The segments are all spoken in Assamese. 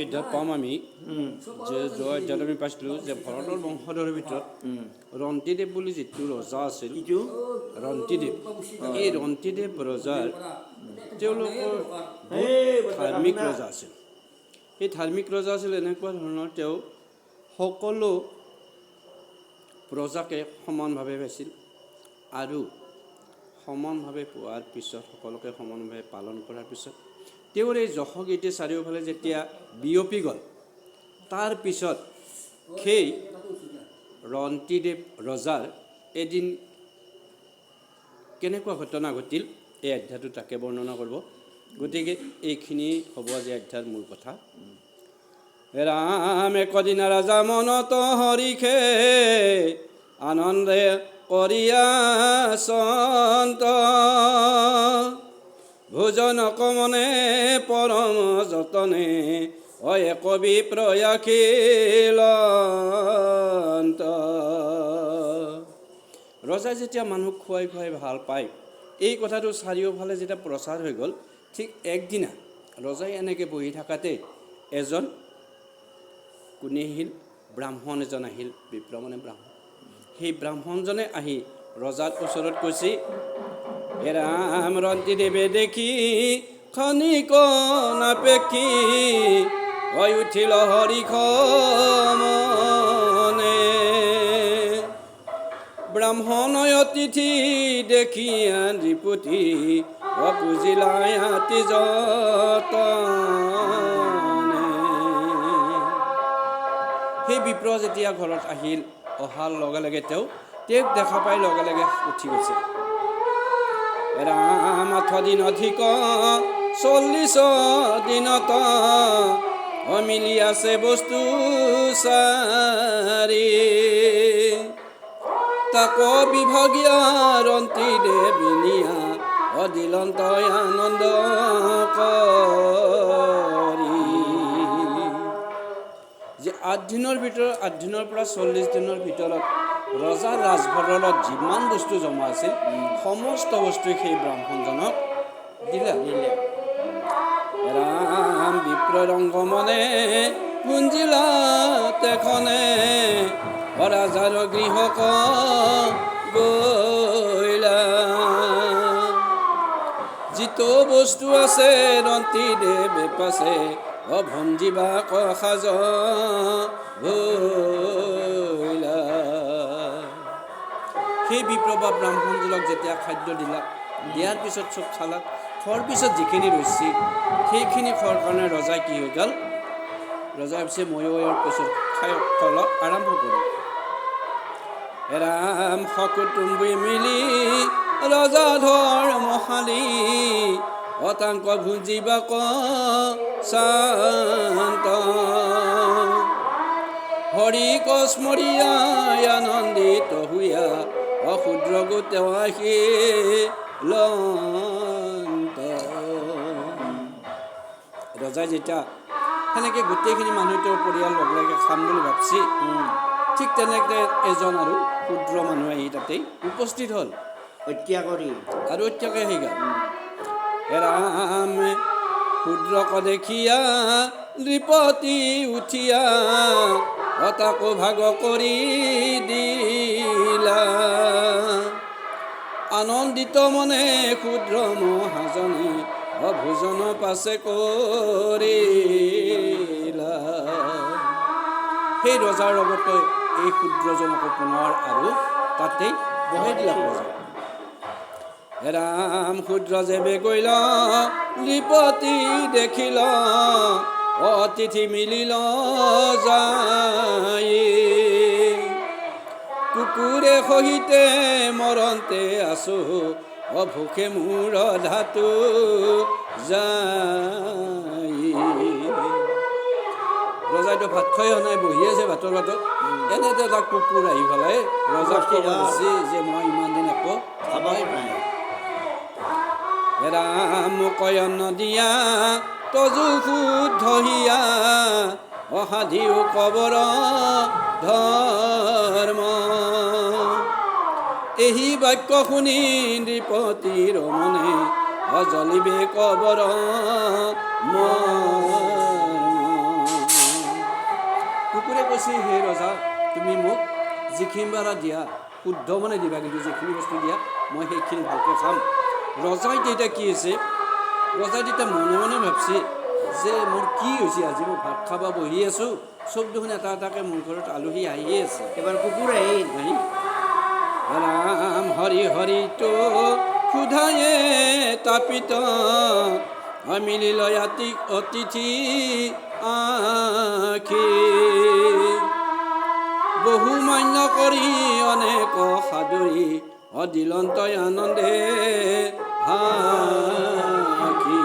এটা পাম আমি যে জয়ত আমি পাইছিলোঁ যে ভৰতৰ বংশধৰৰ ভিতৰত ৰন্তিদেৱ বুলি যিটো ৰজা আছিল, ৰন্তিদেৱ, এই ৰন্তিদেৱ ৰজাৰ তেওঁলোকৰ ধাৰ্মিক ৰজা আছিল। সেই ধাৰ্মিক ৰজা আছিল এনেকুৱা ধৰণৰ, তেওঁ সকলো প্ৰজাকে সমানভাৱে পাইছিল আৰু সমানভাৱে পোৱাৰ পিছত, সকলোকে সমানভাৱে পালন কৰাৰ পিছত তেওঁৰ এই যশকীৰ্তি চাৰিওফালে যেতিয়া বিয়পি গ'ল, তাৰ পিছত সেই ৰন্তিদেৱ ৰজাৰ এদিন কেনেকুৱা ঘটনা ঘটিল, এই অধ্যায়টো তাকে বৰ্ণনা কৰিব। গতিকে এইখিনি হ'ব আজি অধ্যায়ৰ মূল কথা। ৰাম একদিনা ৰাজা মনত হৰিষে আনন্দে কৰিয়া সন্ত, ভোজন কমনে পৰম যতনে কবি প্ৰয়াখিলন্ত। ৰজাই যেতিয়া মানুহক খুৱাই খুৱাই ভাল পায়, এই কথাটো চাৰিওফালে যেতিয়া প্ৰচাৰ হৈ গ'ল, ঠিক একদিনা ৰজাই এনেকৈ বহি থাকাতে এজন কোনে আহিল, ব্ৰাহ্মণ এজন আহিল, বিপ্ৰ মানে ব্ৰাহ্মণ। সেই ব্ৰাহ্মণজনে আহি ৰজাৰ ওচৰত কৈছে, ৰাম ৰন্তিদেৱে দেখি খনিক নাপেক্ষী হৈ উঠিল হৰিষ মনে, ব্ৰাহ্মণ অতিথি দেখিয়া নৃপতি অপুজিলা হাতী যতনে। সেই বিপ্ৰ যেতিয়া ঘৰত আহিল, অহাৰ লগে লগে তেওঁক দেখা পাই লগে লগে উঠি গৈছে। ৰাম 8 দিন অধিক 40 দিনত অমিলি আছে বস্তু চাৰি, তাক বিভাগীয় ৰন্তিদেৱ বিনিয়া অদিলন্ত আনন্দ কৰি। যে 8 দিনৰ ভিতৰত, 8 দিনৰ পৰা 40 দিনৰ ভিতৰত ৰজাৰ ৰাজভঁৰালত যিমান বস্তু জমা আছিল, সমস্ত বস্তুৱে সেই ব্ৰাহ্মণজনক দিলে। ৰাম বিপ্ৰ ৰংগ মনে পুঞ্জিলা তেখনে ৰাজাৰ গৃহক গৈলা, যিটো বস্তু আছে ৰন্তিদেৱে পাছে ভঞ্জিবা সাজ ভৈলা। সেই বিপ্ৰ বা ব্ৰাহ্মণজনক যেতিয়া খাদ্য দিলাক, দিয়াৰ পিছত চব খালাক, খোৱাৰ পিছত যিখিনি ৰৈছে সেইখিনি খোৱাৰ কাৰণে ৰজাই কি হৈ গ'ল, ৰজাই ভাবিছে ময়ো ইয়াৰ পিছত খাই খোৱা আৰম্ভ কৰোঁ। ৰাম সকুটুম্বী মিলি ৰজা ধৰ্মশালী অতাংক ভুজিবাক শান্ত, হৰি কস্মৰিয়াই আনন্দিত হুয়া অক্ষুদ্ৰ গোট আহিলন্ত। ৰজাই যেতিয়া সেনেকৈ গোটেইখিনি মানুহ তেওঁৰ পৰিয়াল লগ লাগি খাম বুলি ভাবছি, ঠিক তেনেকৈ এজন আৰু ক্ষুদ্ৰ মানুহ আহি তাতেই উপস্থিত হ'ল, হত্যা কৰি আৰু হত্যাকে আহি গ'ল। ৰাম ক্ষুদ্ৰক দেখিয়া নৃপতি উঠিয়া তাকো ভাগ কৰি দিলা, আনন্দিত মনে ক্ষুদ্ৰ মহাজনে ভোজন পাছে কৰিলা। সেই ৰজাৰ লগতে এই ক্ষুদ্ৰজনকো পুনৰ আৰু তাতেই বহাই দিলা ৰজা। ৰাম ক্ষুদ্ৰ যেবে গৈল নৃপতি দেখিল অতিথি মিলিল যায়, কুকুৰে সহিতে মৰন্তে আছো ভোকে মোৰ ধাতু যায়। ৰজাইতো ভাত খাই অহা নাই, বহি আছে ভাতৰ ভাতত, এনেতে এটা কুকুৰ আহি পেলাই ৰজাক কৈছে যে মই ইমান দিন একো খাবাই নাই। ৰাম কয়ন দিয়া তজু শুদ্ধ হিয়া অসাধিও কবৰ ধৰ্ম, এই বাক্য শুনি নৃপতিৰ মনে জ্বলিবে কবৰ কুকুৰে কৈছে হে ৰজা তুমি মোক যিখিনি বাৰা দিয়া শুদ্ধ মানে দিবা কিন্তু যিখিনি বস্তু দিয়া মই সেইখিনি ভালকৈ খাম ৰজাই তেতিয়া কি হৈছে ৰজাই তেতিয়া মনে মনে ভাবছে যে মোৰ কি হৈছে আজি মই ভাত খাব বহি আছোঁ চব দেখোন এটা এটাকৈ মোৰ ঘৰত আলহী আহিয়ে আছে এবাৰ কুকুৰ আহিল ৰাম হৰি হৰিতো ক্ষুধায়ে তাপিত অমিলিল অতিথি আখি বহু মান্য কৰি অনেক সাদৰী অদিলন্ত আনন্দে হাখি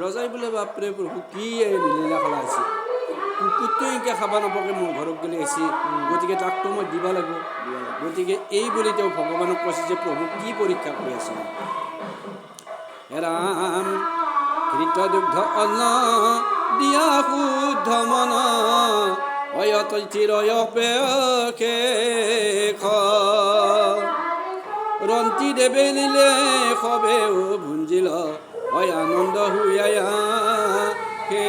ৰজাই বোলে বাপৰে প্ৰভু কি লীলা খেলা আছে কুকুৰটো এনেকৈ খাব নাপাকে মোৰ ঘৰত গ'লে আহিছে গতিকে তাকতো মই দিব লাগিব গতিকে এই বুলি তেওঁ ভগৱানক কৈছে যে প্ৰভু কি পৰীক্ষা কৰি আছে ৰাম ঘৃত দুগ্ধ অন্ন দিয়া শুদ্ধ মন অয়তিৰয়পেখে ৰন্তি দেৱে নিলে সবেও ভুঞ্জিল হয় আনন্দ হুয়ায়া হে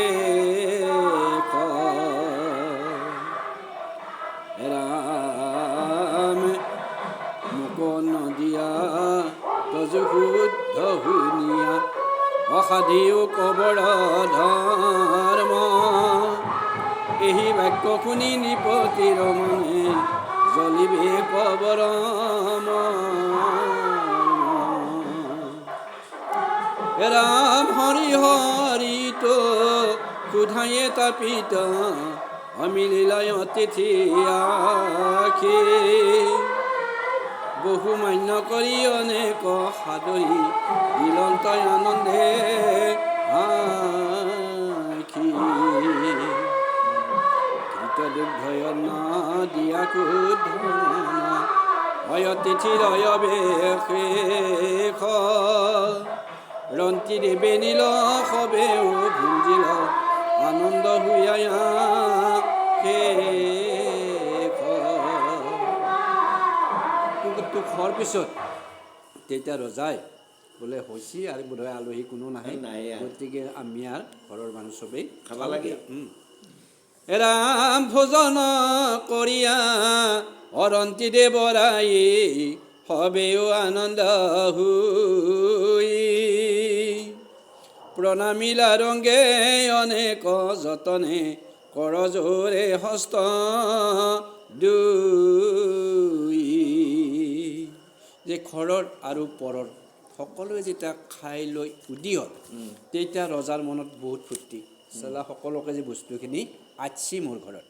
ৰাম মোক নদিয়া তজ শুদ্ধ শুনিয়া অসাধিও কবৰ ধৰ্ম এই বাক্য শুনি নিপতিৰ মনে জ্বলিবে কবৰ ৰাম হৰি হৰিতো ক্ষুধায়ে তাপিত অমিলিলয় অতিথি আখি বহু মান্য কৰি অনেক সাদৰী দিলন্ত আনন্দে আখি ঘৃত দুগ্ধয় ন দিয়া শুদ্ধ অতিথিৰ অয়বেশেষ ৰন্তি দেৱে নীল সবেও ভুঞ্জিল আনন্দ হুয়ায়া কুকুৰটো খোৱাৰ পিছত তেতিয়া ৰজাই বোলে হৈছে আৰু বোধহয় আলহী কোনো নাহে গতিকে আমি আৰু ঘৰৰ মানুহ চবেই খাব লাগে ৰাম ভোজন কৰিয়া অৰন্তি দেৱৰাই সবেও আনন্দ হুই প্ৰণামিলা ৰংগে অনেক যতনে কৰজোৰে হস্ত দুই যে ঘৰৰ আৰু পৰৰ সকলোৱে যেতিয়া খাই লৈ উদি হ'ল তেতিয়া ৰজাৰ মনত বহুত ফূৰ্তি চালা সকলোকে যে বস্তুখিনি আছি মোৰ ঘৰত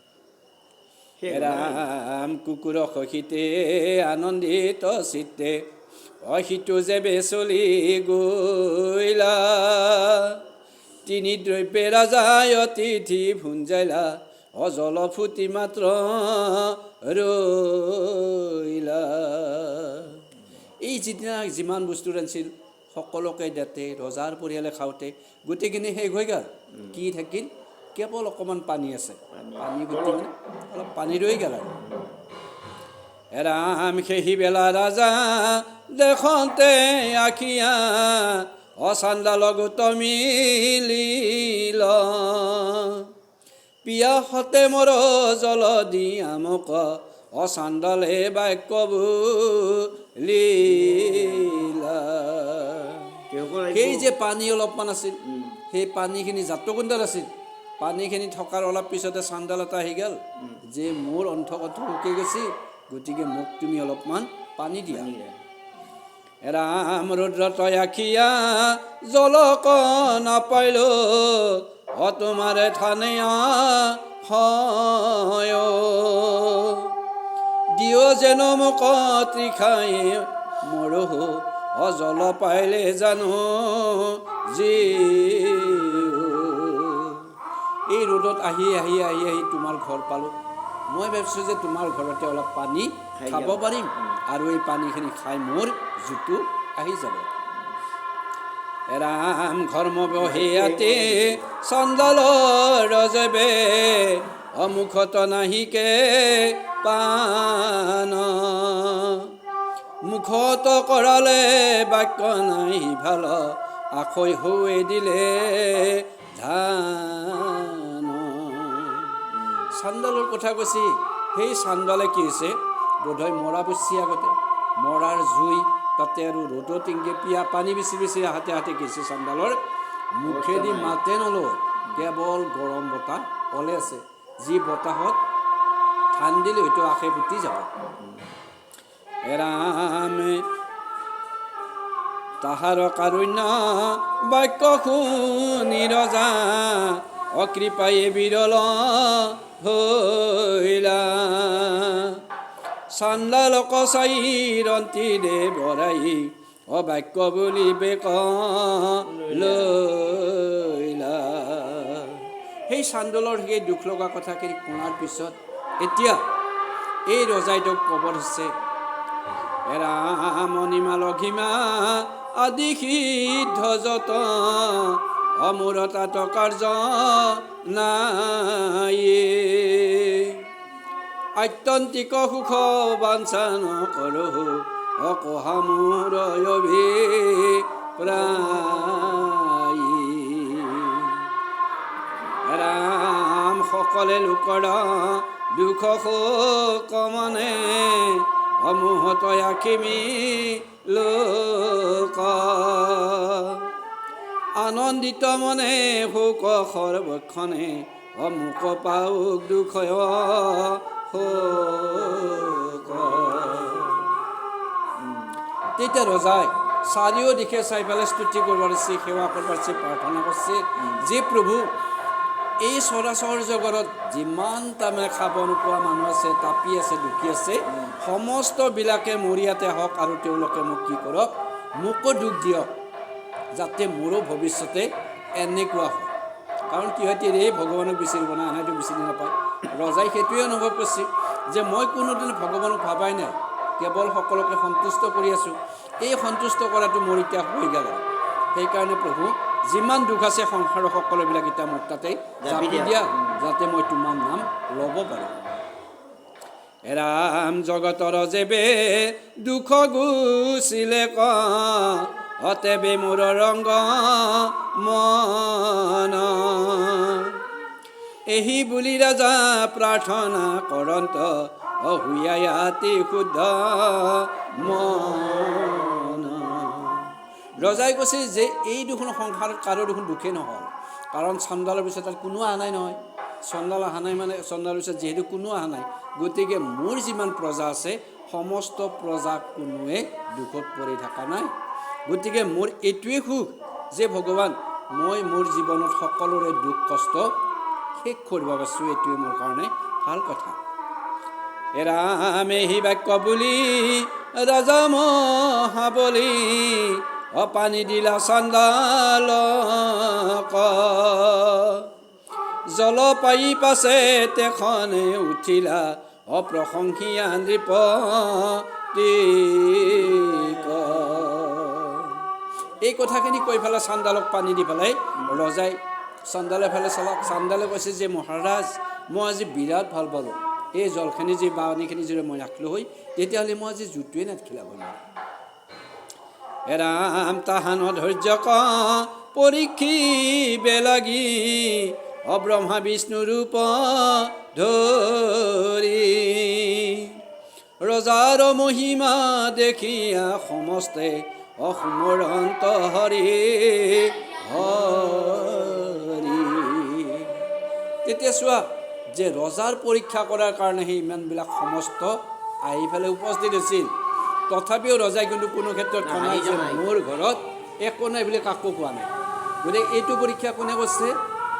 ৰাম কুকুৰ সহিতে আনন্দিত চিত্তে অহিতো যে বেচলি গৈলা তিনি দ্ৰব্যে ৰাজাই অতিথি ভুঞ্জাইলা অজল ফুটি মাত্ৰ ৰৈলা এই যিদিনা যিমান বস্তু ৰান্ধিছিল সকলোকে দিওঁতে ৰজাৰ পৰিয়ালে খাওঁতে গোটেইখিনি শেষ হৈ গ'ল কি থাকিল কেৱল অকণমান পানী আছে পানী গোটেই মানে অলপ পানী ৰৈ গ'ল আৰু ৰাম সেই বেলা ৰাজা দেখোঁতে আখিয়া অচাণ্ডাল গোট মিলিল পিয়াসতে মৰ জল দি আমক অচাণ্ডালে বাক্য বুলিলা সেই যে পানী অলপমান আছিল সেই পানীখিনি জাতকুণ্ডাত আছিল পানীখিনি থকাৰ অলপ পিছতে চাণ্ডাল এটা আহি গ'ল যে মোৰ অন্তকথ শুকি গৈছে গতিকে মোক তুমি অলপমান পানী দিয়া ৰাম ৰুদ্ৰতয় আখিয়া জলক নাপাইল তোমাৰে থানেয়া হয় দিও যেন মোক ত্ৰিখায়ে মৰহ অজল পাইলে জানো যি এই ৰ'দত আহি তোমাৰ ঘৰ পালোঁ মই ভাবিছোঁ যে তোমাৰ ঘৰতে অলপ পানী খাব পাৰিম আৰু এই পানীখিনি খাই মোৰ জুটো আহি যাব ৰাম ঘৰ্ম বহিয়াতে চণ্ডাল ৰজবে অমুখত নাহিকে পান মুখত কৰালে বাক্য নাই ভাল আখৈ হৈ দিলে ধান চাণ্ডালৰ কথা কৈছে সেই চাণ্ডালে কি হৈছে বোধহয় মৰা পুচি আগতে মৰাৰ জুই তাতে আৰু ৰ'দত টিংকে পিয়া পানী বেছি বেছি হাতে হাতে গৈছে চাণ্ডালৰ মুখেদি মাতে নলয় কেৱল গৰম বতাহ ওলাই আছে যি বতাহত ঠান দিলে হয়তো আশে ফুটি যাব ৰামে তাহাৰ কাৰুণ্য বাক্য শুনি ৰজা অকৃপাই বিৰল হৈলা চাণ্ডালক চাই ৰন্তি দে বৰাই অবাক্য বুলি বেক লৈলা সেই চাণ্ডালৰ সেই দুখ লগা কথাখিনি শুনাৰ পিছত এতিয়া এই ৰজাই তেওঁক ক'ব ধৰিছে ৰামণিমা লঘিমা আদি সিদ্ধ যত অমূৰ তাত কাৰ্য নাই আত্যন্তিক সুখ বাঞ্ছা নকৰো অকহা মোৰ অভিপ্ৰায় ৰাম সকলে লোকৰ দুখ শোক মনে অমোহত আখিমি লোক আনন্দিত মনে শোক সৰ্বক্ষণে অমুক পাওক দুখ তেতিয়া ৰজাই চাৰিও দিশে চাই পেলাই স্তুতি কৰিব পাৰিছে সেৱা কৰিব পাৰিছে প্ৰাৰ্থনা কৰিছে যে প্ৰভু এই চৰাচৰ জগতত যিমান তাৰমানে খাব নোপোৱা মানুহ আছে তাপি আছে দুখী আছে সমস্তবিলাকে মোৰ ইয়াতে হওক আৰু তেওঁলোকে মোক কি কৰক মোকো দুখ দিয়ক যাতে মোৰো ভৱিষ্যতে এনেকুৱা হয় কাৰণ কি হয় এই ভগৱানক বিচাৰিব না আনাইতো বিচাৰি নাপায় ৰজাই সেইটোৱে অনুভৱ কৰিছে যে মই কোনোদিনে ভগৱানক ভাবাই নাই কেৱল সকলোকে সন্তুষ্ট কৰি আছোঁ এই সন্তুষ্ট কৰাটো মোৰ এতিয়া হৈ গ'ল সেইকাৰণে প্ৰভু যিমান দুখ আছে সংসাৰৰ সকলোবিলাক এতিয়া মোৰ তাতে জাপি দিয়া যাতে মই তোমাৰ নাম ল'ব পাৰোঁ ৰাম জগতৰ যেবে দুখ গুচিলে ক অতেবে মোৰ ৰংগ মন এহি বুলি ৰাজা প্ৰাৰ্থনা কৰন্ত অহুয়াতি শুদ্ধ মন ৰজাই কৈছে যে এই দুখন সংসাৰত কাৰো দেখোন দুখেই নহ'ল কাৰণ চাণ্ডালৰ পিছত তাত কোনো অহা নাই নহয় চণ্ডাল অহা নাই মানে চণ্ডালৰ পিছত যিহেতু কোনো অহা নাই গতিকে মোৰ যিমান প্ৰজা আছে সমস্ত প্ৰজা কোনোৱে দুখত পৰি থকা নাই গতিকে মোৰ এইটোৱে সুখ যে ভগৱান মই মোৰ জীৱনত সকলোৰে দুখ কষ্ট শেষ কৰিব পাৰিছোঁ এইটোৱে মোৰ কাৰণে ভাল কথা ৰামে হি বাক্য বুলি ৰাজা মহাবলী অপানী দিলা চাণ্ডালক জল পাই পাছে তেখনে উঠিলা অপ্ৰশংসীয়া নৃপতিক এই কথাখিনি কৈ পেলাই চাণ্ডালক পানী দি পেলাই ৰজাই চাণ্ডালে ফালে চালক চাণ্ডালে কৈছে যে মহাৰাজ মই আজি বিৰাট ভাল পালোঁ এই জলখিনি যে পানীখিনি যদি মই ৰাখিলোঁ হয় তেতিয়াহ'লে মই আজি জুটোৱে নাখিলাব নোৱাৰোঁ ৰাম তাহান ধৈৰ্য ক পৰীক্ষিবে লাগি অব্ৰহ্মা বিষ্ণু ৰূপ ধৰি ৰজাৰ মহিমা দেখিয়া সমস্তে অসমৰন্ত হৰি হৰি তেতিয়া চোৱা যে ৰজাৰ পৰীক্ষা কৰাৰ কাৰণে সেই ইমানবিলাক সমস্ত আহি পেলাই উপস্থিত হৈছিল তথাপিও ৰজাই কিন্তু কোনো ক্ষেত্ৰত কমাই যে মোৰ ঘৰত একো নাই বুলি কাকো কোৱা নাই গতিকে এইটো পৰীক্ষা কোনে কৰিছে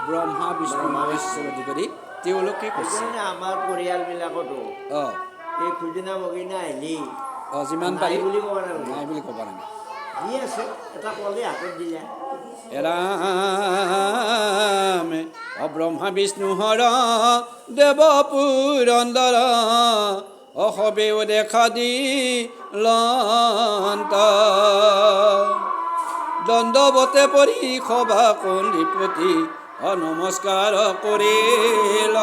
ব্ৰহ্মা বিষ্ণু মহেশ্বৰ অধিকাৰী তেওঁলোকে কৈছে আমাৰ পৰিয়ালবিলাকতো এই খুদিনা বগিনা আহিলি যিমান পাৰি বুলি ক'ব নালাগে নাই বুলি ক'ব নালাগে যি আছে এটা ক'লে হাতত দিলে ৰামে অব্ৰহ্মা বিষ্ণু হৰ দেৱ পুৰন্দৰ অসবেও দেখা দি লন্ত দণ্ডবতে পৰি সভা কন্দিপতি নমস্কাৰ কৰিল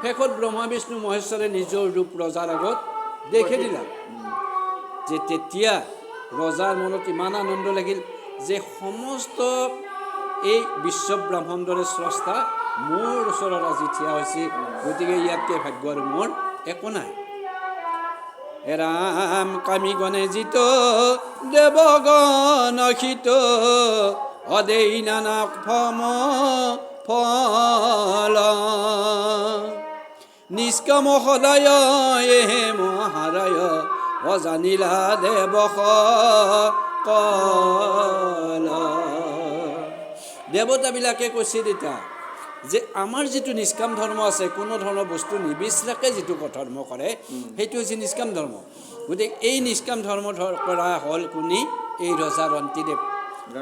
শেষত ব্ৰহ্মা বিষ্ণু মহেশ্বৰে নিজৰ ৰূপ ৰজাৰ আগত দেখে দিলা যে তেতিয়া ৰজাৰ মনত ইমান আনন্দ লাগিল যে সমস্ত এই বিশ্ব ব্ৰহ্মাণ্ডৰে স্ৰষ্টা মোৰ ওচৰত আজি থিয়া হৈছে, গতিকে ইয়াতকৈ ভাগ্য আৰু মোৰ একো নাই। ৰাম কামি গণে জিত দেৱগণ অখিত অদেই নানা ফম ফল নিষ্কাম সদায় এহে মহাৰায় অজানিলা দেৱস কল। দেৱতাবিলাকে কৈছে তেতিয়া যে আমাৰ যিটো নিষ্কাম ধৰ্ম আছে, কোনো ধৰণৰ বস্তু নিবিচাৰাকৈ যিটো ধৰ্ম কৰে, সেইটো হৈছে নিষ্কাম ধৰ্ম। গতিকে এই নিষ্কাম ধৰ্ম কৰা হ'ল কোনি? এই ৰজা ৰন্তিদেৱ।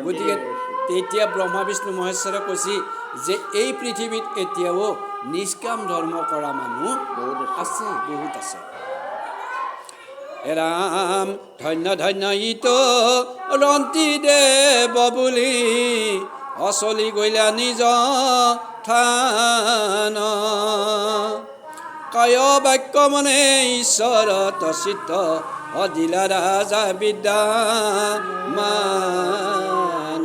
গতিকে তেতিয়া ব্ৰহ্মা বিষ্ণু মহেশ্বৰে কৈছে যে এই পৃথিৱীত এতিয়াও নিষ্কাম ধৰ্ম কৰা মানুহ আছে, বহুত আছে। ৰাম ধন্য ধন্য ইত ৰন্তিদেৱ বুলি অচলি গৈলা নিজ থান কায় বাক্য মনে ঈশ্বৰ তচিত অদিলা ৰাজা বিদ্যা মান।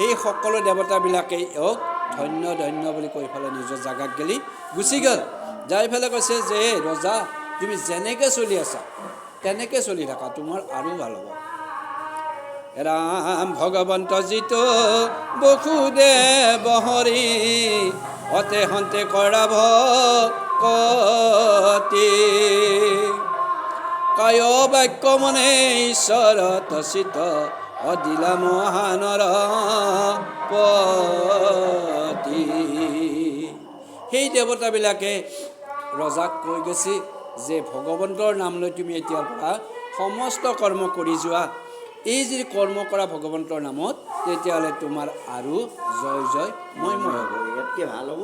এই সকলো দেৱতাবিলাকে ইয়াক ধন্য ধন্য বুলি কৈ পেলাই নিজৰ জাগাত গেলি গুচি গ'ল। যাই পেলাই কৈছে যে ৰজা তুমি যেনেকৈ চলি আছা তেনেকৈ চলি থাকা, তোমাৰ আৰু ভাল হ'ব। ৰাম ভগৱন্ত জিত বসুদেৱ হৰি অতে হন্তে কৰা ভকতি কায় বাক্য মনে ঈশ্বৰ তচিত অদিলা মহানৰ পতি। সেই দেৱতাবিলাকে ৰজাক কৈ গৈছে যে ভগৱন্তৰ নাম লৈ তুমি এতিয়াৰ পৰা সমস্ত কৰ্ম কৰি যোৱা। এই যদি কৰ্ম কৰা ভগৱন্তৰ নামত, তেতিয়াহ'লে তোমাৰ আৰু জয় জয় মই হ'ব, ইয়াতকৈ ভাল হ'ব।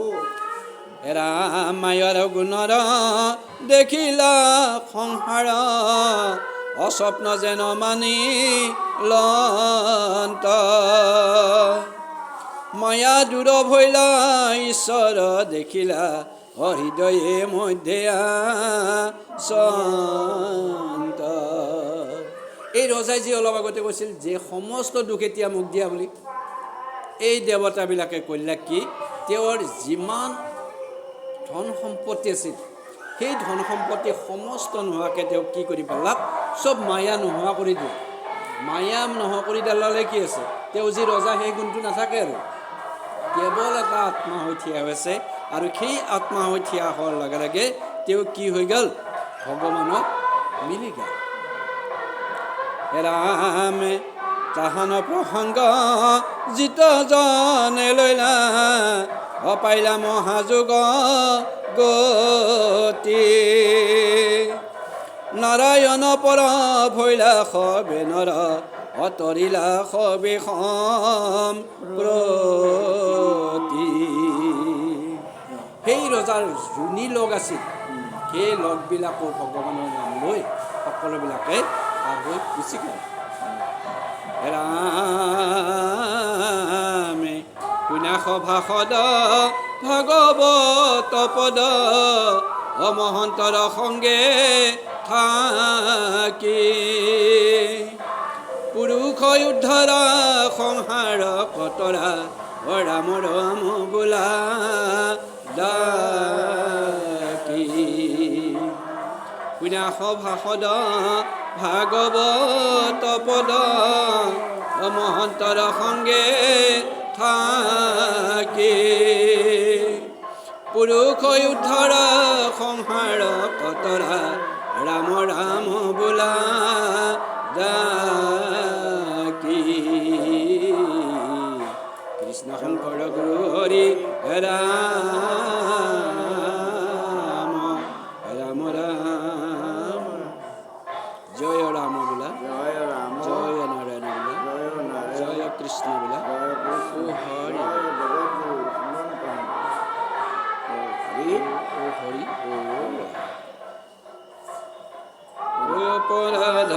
ৰাম মায়াৰ গুণৰ দেখিলা সংসাৰ অস্বপ্ন যেন মানি লন্ত মায়া দূৰ ভৈলা ঈশ্বৰ দেখিলা হৃদয়ে মধ্যে সন্ত। এই ৰজাই যি অলপ আগতে কৈছিল যে সমস্ত দুখ এতিয়া মোক দিয়া বুলি, এই দেৱতাবিলাকে কৰিলে কি? তেওঁৰ যিমান ধন সম্পত্তি আছিল, সেই ধন সম্পত্তি সমস্ত নোহোৱাকৈ তেওঁ কি কৰি পেলাক? চব মায়া নোহোৱা কৰি দিয়ে। মায়া নোহোৱা কৰি দিলে কি আছে? তেওঁ যি ৰজা সেই গুণটো নাথাকে আৰু, কেৱল এটা আত্মা হৈ থিয়া হৈছে। আৰু সেই আত্মা হৈ থিয়া হোৱাৰ লগে লগে তেওঁ কি হৈ গ'ল? ভগৱানক মিলি গ'ল। ৰাম তাহান প্ৰসংগ জিত জনে লৈলা অপাইলা মহাযোগ গতি নাৰায়ণ পৰ ভৈলা সবে নৰ অতৰিলা সবে সম্প্ৰতি। সেই ৰজাৰ যোনী লগ আছিল, সেই লগবিলাকো ভগৱানৰ নাম লৈ সকলোবিলাকে পাৰ হৈ গুচি গ'ল। ৰামে শুনাস ভাষদ ভাগৱত পদ অমহন্তৰ সংগে থাকি পুৰুষ উদ্ধৰ সংসাৰ কতৰা ৰাম ৰাম বোলা ডাকি শুনাস ভাষদ ভাগৱত পদ মহন্তৰ সংগে থাকি পুৰুষ উদ্ধৰ সংসাৰ কতৰা ৰাম ৰাম বোলা ডাকি। কৃষ্ণ শংকৰ গুৰু হৰি ৰাম ৰাম ৰাম জয় ৰাম বোলা, জয় ৰাম, জয় নাৰায়ণ বোলা, জয় নাৰায়ণ, জয় কৃষ্ণ বোলা, জয় কৃষ্ণ, ও হৰি জয় জগতগুৰু, ইমান পাম। হৰি ও হৰি ও অপৰাধ